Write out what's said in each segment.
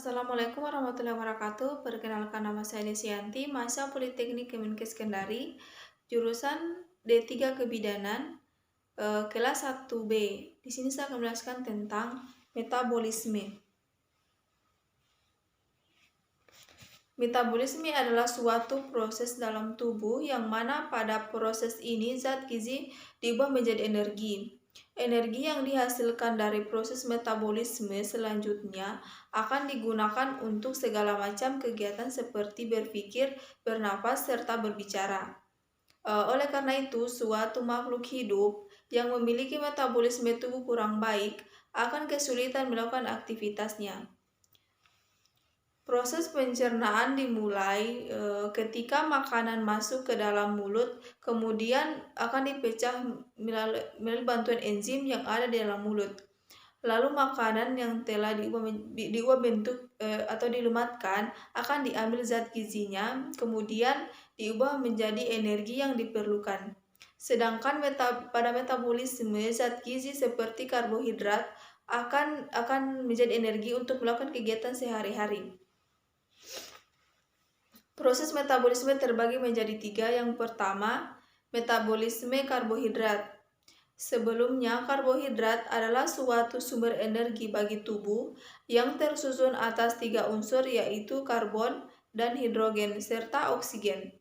Assalamualaikum warahmatullahi wabarakatuh. Perkenalkan nama saya Desianti, mahasiswa Politeknik Kemenkes Kendari, jurusan D3 Kebidanan, kelas 1B. Di sini saya akan menjelaskan tentang metabolisme. Metabolisme adalah suatu proses dalam tubuh yang mana pada proses ini zat gizi diubah menjadi energi. Energi yang dihasilkan dari proses metabolisme selanjutnya akan digunakan untuk segala macam kegiatan seperti berpikir, bernapas, serta berbicara. Oleh karena itu, suatu makhluk hidup yang memiliki metabolisme tubuh kurang baik akan kesulitan melakukan aktivitasnya. Proses pencernaan dimulai ketika makanan masuk ke dalam mulut, kemudian akan dipecah melalui bantuan enzim yang ada di dalam mulut. Lalu makanan yang telah diubah bentuk atau dilumatkan akan diambil zat gizinya, kemudian diubah menjadi energi yang diperlukan. Sedangkan pada metabolisme zat gizi seperti karbohidrat akan menjadi energi untuk melakukan kegiatan sehari-hari. Proses metabolisme terbagi menjadi tiga. Yang pertama, metabolisme karbohidrat. Sebelumnya, karbohidrat adalah suatu sumber energi bagi tubuh yang tersusun atas tiga unsur, yaitu karbon dan hidrogen serta oksigen.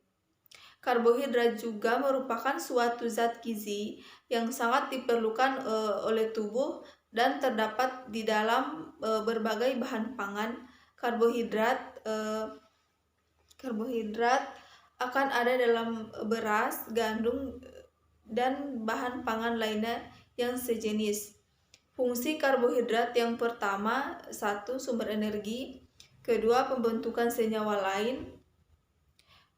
Karbohidrat juga merupakan suatu zat gizi yang sangat diperlukan oleh tubuh dan terdapat di dalam berbagai bahan pangan. Karbohidrat akan ada dalam beras, gandum, dan bahan pangan lainnya yang sejenis. Fungsi karbohidrat yang pertama, satu, sumber energi, kedua, pembentukan senyawa lain,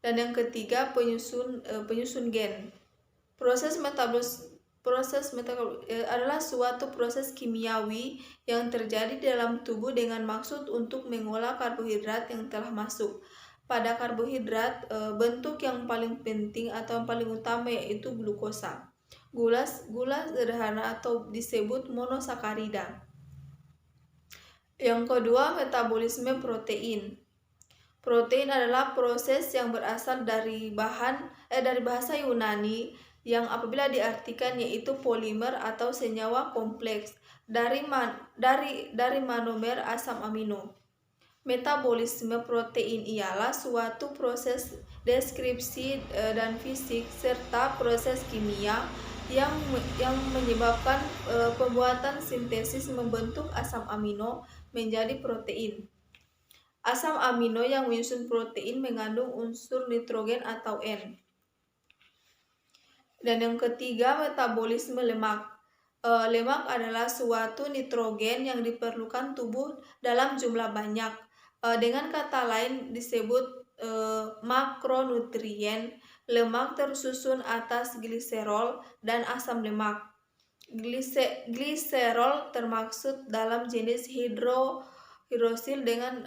dan yang ketiga, penyusun gen. Proses metabolisme adalah suatu proses kimiawi yang terjadi dalam tubuh dengan maksud untuk mengolah karbohidrat yang telah masuk. Pada karbohidrat, bentuk yang paling penting atau yang paling utama yaitu glukosa. Gula sederhana atau disebut monosakarida. Yang kedua, metabolisme protein. Protein adalah proses yang berasal dari bahasa Yunani yang apabila diartikan yaitu polimer atau senyawa kompleks dari monomer asam amino. Metabolisme protein ialah suatu proses deskripsi dan fisik serta proses kimia yang menyebabkan pembuatan sintesis membentuk asam amino menjadi protein. Asam amino yang menyusun protein mengandung unsur nitrogen atau N. Dan yang ketiga, metabolisme lemak. Lemak adalah suatu nitrogen yang diperlukan tubuh dalam jumlah banyak. Dengan kata lain disebut makronutrien. Lemak tersusun atas gliserol dan asam lemak. Gliserol termaksud dalam jenis hidrosil dengan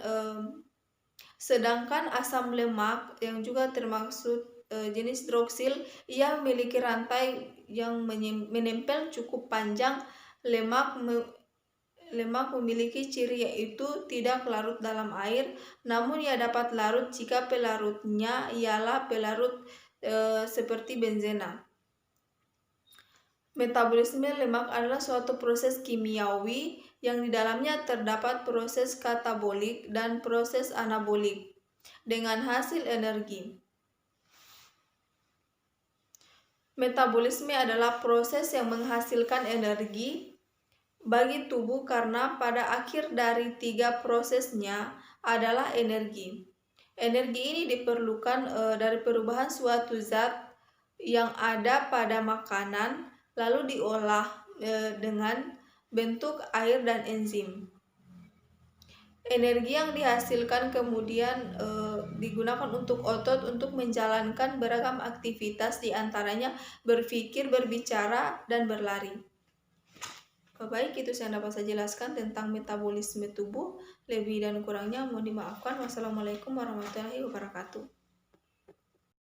sedangkan asam lemak yang juga termaksud jenis hidroksil, ia memiliki rantai yang menempel cukup panjang. Lemak memiliki ciri yaitu tidak larut dalam air, namun ia dapat larut jika pelarutnya ialah pelarut seperti benzena. Metabolisme lemak adalah suatu proses kimiawi yang di dalamnya terdapat proses katabolik dan proses anabolik dengan hasil energi. Metabolisme adalah proses yang menghasilkan energi bagi tubuh karena pada akhir dari tiga prosesnya adalah energi. Energi ini diperlukan dari perubahan suatu zat yang ada pada makanan lalu diolah dengan bentuk air dan enzim. Energi yang dihasilkan kemudian digunakan untuk otot untuk menjalankan beragam aktivitas, diantaranya berpikir, berbicara, dan berlari. Baik, itu yang dapat saya jelaskan tentang metabolisme tubuh. Lebih dan kurangnya mohon dimaafkan. Wassalamualaikum warahmatullahi wabarakatuh.